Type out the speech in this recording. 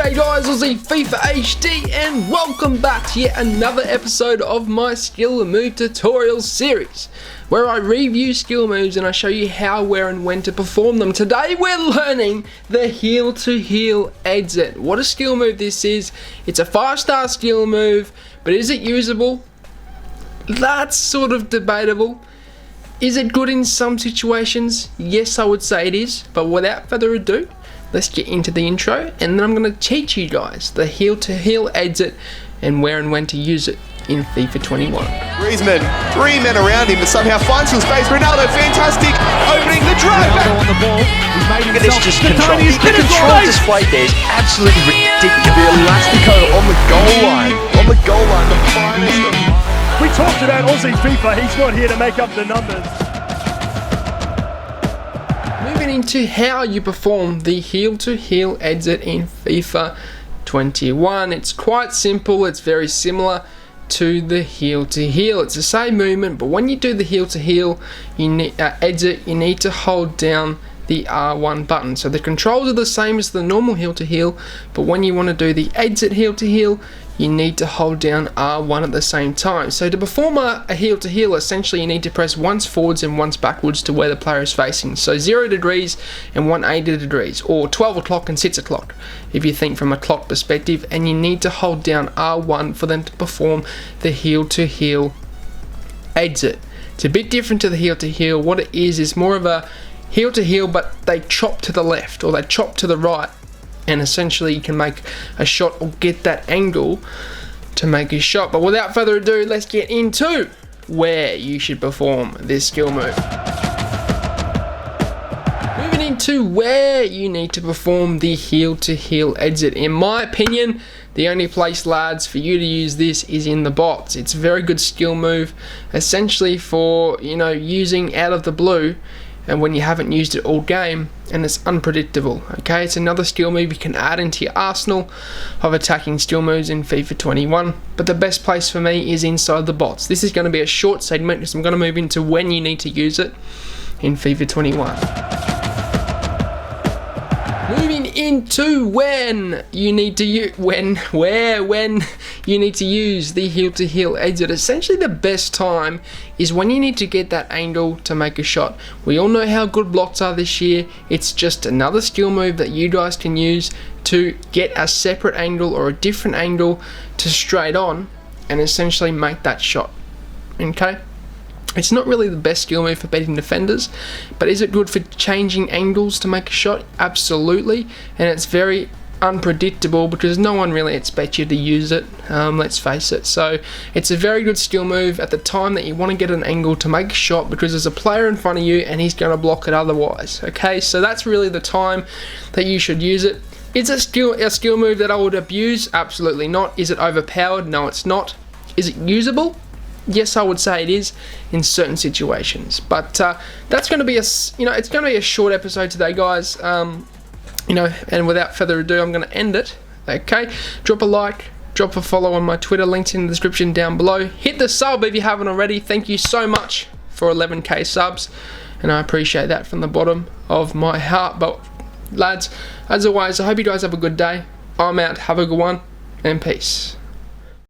G'day guys, Aussie FIFA HD and welcome back to yet another episode of my skill and move tutorial series where I review skill moves and I show you how, where and when to perform them. Today we're learning the heel to heel exit. What a skill move this is. It's a 5-star skill move, but is it usable? That's sort of debatable. Is it good in some situations? Yes, I would say it is, but without further ado, let's get into the intro and then I'm going to teach you guys the heel to heel exit and where and when to use it in FIFA 21. Griezmann, 3 men around him, but somehow finds some space. Ronaldo, fantastic, opening the drive. Ronaldo on the ball. He's made Look at this, just control. The control displayed there is absolutely ridiculous. The Elastico on the goal line. The finest of... We talked about Aussie FIFA. He's not here to make up the numbers. Moving into how you perform the heel to heel exit in FIFA 21. It's quite simple. It's very similar to the heel to heel. It's the same movement, but when you do the heel to heel exit, you need to hold down the R1 button. So the controls are the same as the normal heel to heel, but when you want to do the exit heel to heel, you need to hold down R1 at the same time. So to perform a heel to heel, essentially you need to press once forwards and once backwards to where the player is facing. So 0 degrees and 180 degrees, or 12 o'clock and 6 o'clock if you think from a clock perspective, and you need to hold down R1 for them to perform the heel to heel exit. It's a bit different to the heel to heel. What it is more of a heel to heel, but they chop to the left or they chop to the right, and essentially you can make a shot or get that angle to make a shot. But without further ado, let's get into where you should perform this skill move. Moving into where you need to perform the heel to heel exit. In my opinion, the only place, lads, for you to use this is in the box. It's a very good skill move, essentially for, using out of the blue and when you haven't used it all game and it's unpredictable. Okay, it's another skill move you can add into your arsenal of attacking skill moves in FIFA 21, but the best place for me is inside the box. This is going to be a short segment because I'm going to move into when you need to use it in FIFA 21. Moving into when you need to use when you need to use the heel to heel exit. Essentially the best time is when you need to get that angle to make a shot. We all know how good blocks are this year. It's just another skill move that you guys can use to get a separate angle or a different angle to straight on and essentially make that shot. Okay? It's not really the best skill move for beating defenders, but is it good for changing angles to make a shot? Absolutely, and it's very unpredictable because no one really expects you to use it, let's face it. So it's a very good skill move at the time that you want to get an angle to make a shot because there's a player in front of you and he's going to block it otherwise. Okay, so that's really the time that you should use it. Is it a skill move that I would abuse? Absolutely not. Is it overpowered? No, it's not. Is it usable? Yes, I would say it is in certain situations, but that's going to be it's going to be a short episode today, guys. And without further ado, I'm going to end it. Okay, drop a like, drop a follow on my Twitter, links in the description down below. Hit the sub if you haven't already. Thank you so much for 11k subs, and I appreciate that from the bottom of my heart. But lads, as always, I hope you guys have a good day. I'm out. Have a good one, and peace.